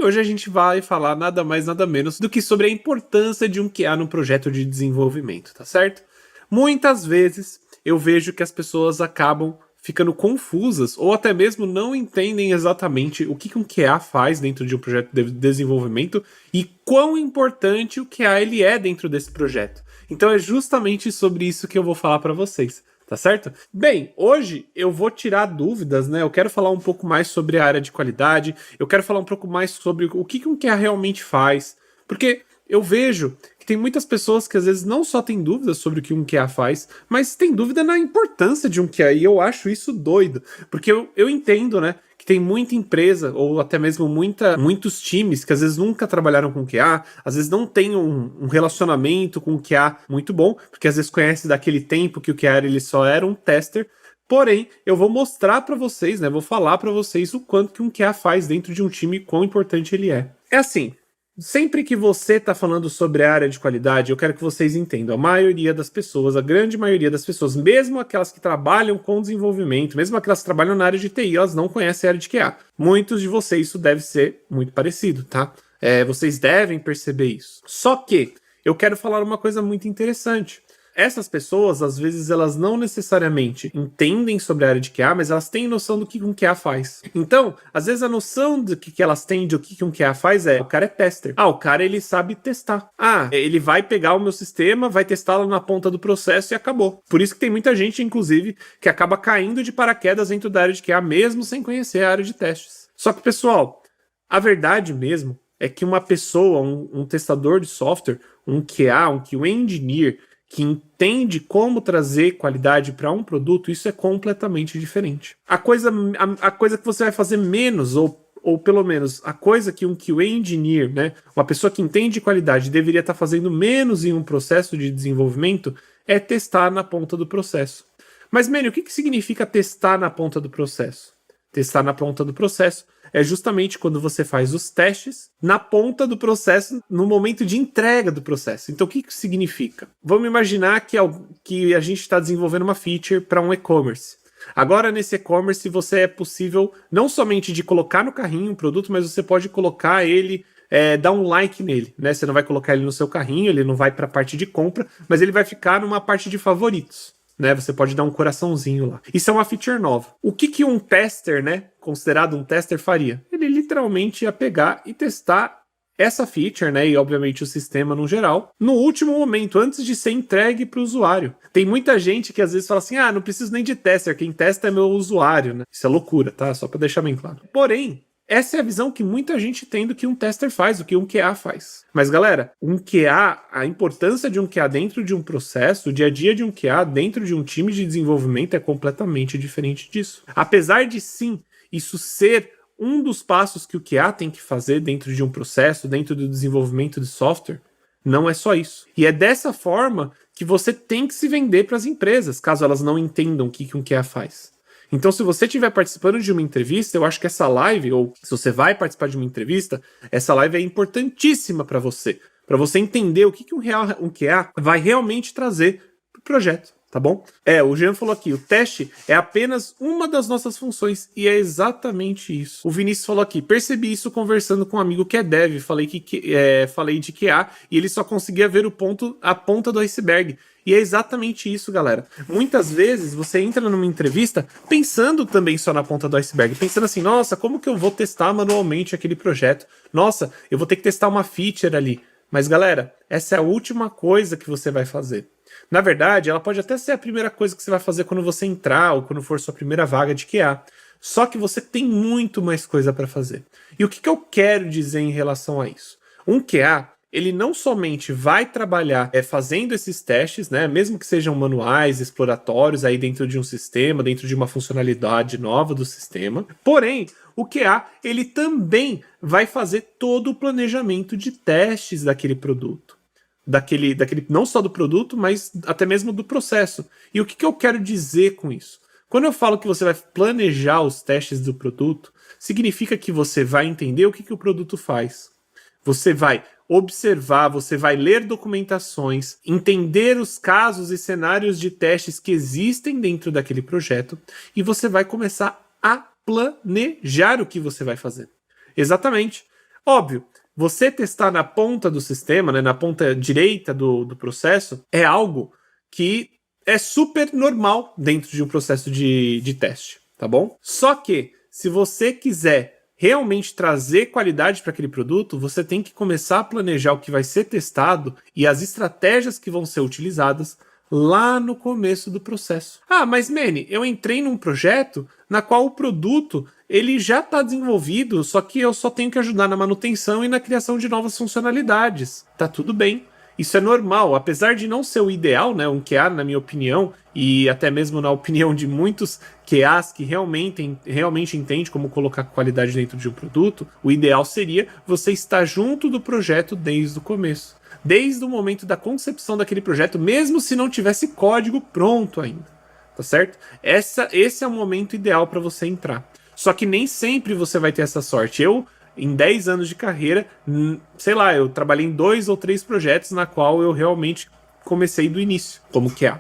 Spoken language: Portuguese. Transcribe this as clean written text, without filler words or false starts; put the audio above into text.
hoje a gente vai falar nada mais nada menos do que sobre a importância de um QA no projeto de desenvolvimento, tá certo? Muitas vezes eu vejo que as pessoas acabam ficando confusas ou até mesmo não entendem exatamente o que um QA faz dentro de um projeto de desenvolvimento e quão importante o QA ele é dentro desse projeto. Então é justamente sobre isso que eu vou falar para vocês. Tá certo? Bem, hoje eu vou tirar dúvidas, né? Eu quero falar um pouco mais sobre a área de qualidade, eu quero falar um pouco mais sobre o que um QA realmente faz, porque eu vejo que tem muitas pessoas que às vezes não só têm dúvidas sobre o que um QA faz, mas tem dúvida na importância de um QA, e eu acho isso doido, porque eu entendo, né? Tem muita empresa, ou até mesmo muitos times que às vezes nunca trabalharam com QA, às vezes não tem um relacionamento com o QA muito bom, porque às vezes conhece daquele tempo que o QA ele só era um tester. Porém, eu vou mostrar para vocês, né? Vou falar para vocês o quanto que um QA faz dentro de um time, quão importante ele é. É assim, sempre que você está falando sobre a área de qualidade, eu quero que vocês entendam, a maioria das pessoas, a grande maioria das pessoas, mesmo aquelas que trabalham com desenvolvimento, mesmo aquelas que trabalham na área de TI, elas não conhecem a área de QA. Muitos de vocês isso deve ser muito parecido, tá? Vocês devem perceber isso. Só que eu quero falar uma coisa muito interessante. Essas pessoas, às vezes, elas não necessariamente entendem sobre a área de QA, mas elas têm noção do que um QA faz. Então, às vezes a noção do que elas têm de o que um QA faz o cara é tester. O cara ele sabe testar. Ele vai pegar o meu sistema, vai testá-lo na ponta do processo e acabou. Por isso que tem muita gente, inclusive, que acaba caindo de paraquedas dentro da área de QA, mesmo sem conhecer a área de testes. Só que, pessoal, a verdade mesmo é que uma pessoa, um testador de software, um QA, um QA engineer, que entende como trazer qualidade para um produto, isso é completamente diferente. A coisa que você vai fazer menos, ou pelo menos a coisa que um QA engineer, né, uma pessoa que entende qualidade, deveria estar fazendo menos em um processo de desenvolvimento, é testar na ponta do processo. Mas, Manny, o que significa testar na ponta do processo? Testar na ponta do processo é justamente quando você faz os testes na ponta do processo, no momento de entrega do processo. Então, o que isso significa? Vamos imaginar que a gente está desenvolvendo uma feature para um e-commerce. Agora, nesse e-commerce, você é possível não somente de colocar no carrinho um produto, mas você pode colocar ele, dar um like nele, né? Você não vai colocar ele no seu carrinho, ele não vai para a parte de compra, mas ele vai ficar numa parte de favoritos. Né, você pode dar um coraçãozinho lá. Isso é uma feature nova. O que um tester, né, considerado um tester, faria? Ele literalmente ia pegar e testar essa feature, né, e obviamente o sistema no geral, no último momento, antes de ser entregue para o usuário. Tem muita gente que às vezes fala assim, não preciso nem de tester, quem testa é meu usuário, né? Isso é loucura, tá? Só para deixar bem claro. Porém, essa é a visão que muita gente tem do que um tester faz, do que um QA faz. Mas, galera, um QA, a importância de um QA dentro de um processo, o dia a dia de um QA dentro de um time de desenvolvimento é completamente diferente disso. Apesar de, sim, isso ser um dos passos que o QA tem que fazer dentro de um processo, dentro do desenvolvimento de software, não é só isso. E é dessa forma que você tem que se vender para as empresas, caso elas não entendam o que um QA faz. Então, se você estiver participando de uma entrevista, eu acho que essa live, ou se você vai participar de uma entrevista, essa live é importantíssima para você entender o que um QA vai realmente trazer para o projeto, tá bom? O Jean falou aqui, o teste é apenas uma das nossas funções, e é exatamente isso. O Vinícius falou aqui, percebi isso conversando com um amigo que é dev, falei de QA, e ele só conseguia ver a ponta do iceberg. E é exatamente isso, galera. Muitas vezes você entra numa entrevista pensando também só na ponta do iceberg, pensando assim, nossa, como que eu vou testar manualmente aquele projeto? Nossa, eu vou ter que testar uma feature ali. Mas, galera, essa é a última coisa que você vai fazer. Na verdade, ela pode até ser a primeira coisa que você vai fazer quando você entrar ou quando for sua primeira vaga de QA. Só que você tem muito mais coisa para fazer. E o que eu quero dizer em relação a isso? Um QA, ele não somente vai trabalhar fazendo esses testes, né, mesmo que sejam manuais, exploratórios, aí dentro de um sistema, dentro de uma funcionalidade nova do sistema, porém, o QA, ele também vai fazer todo o planejamento de testes daquele produto. Não só do produto, mas até mesmo do processo. E o que eu quero dizer com isso? Quando eu falo que você vai planejar os testes do produto, significa que você vai entender o que o produto faz. Você vai observar, você vai ler documentações, entender os casos e cenários de testes que existem dentro daquele projeto e você vai começar a planejar o que você vai fazer. Exatamente. Óbvio, você testar na ponta do sistema, né, na ponta direita do processo, é algo que é super normal dentro de um processo de teste, tá bom? Só que, se você quiser realmente trazer qualidade para aquele produto, você tem que começar a planejar o que vai ser testado e as estratégias que vão ser utilizadas lá no começo do processo. Ah, mas Manny, eu entrei num projeto na qual o produto ele já está desenvolvido, só que eu só tenho que ajudar na manutenção e na criação de novas funcionalidades. Tá tudo bem. Isso é normal, apesar de não ser o ideal, né? Um QA, na minha opinião, e até mesmo na opinião de muitos QAs que realmente entendem como colocar qualidade dentro de um produto, o ideal seria você estar junto do projeto desde o começo. Desde o momento da concepção daquele projeto, mesmo se não tivesse código pronto ainda. Tá certo? Esse é o momento ideal para você entrar. Só que nem sempre você vai ter essa sorte. Em 10 anos de carreira, sei lá, eu trabalhei em 2 ou 3 projetos na qual eu realmente comecei do início, como QA.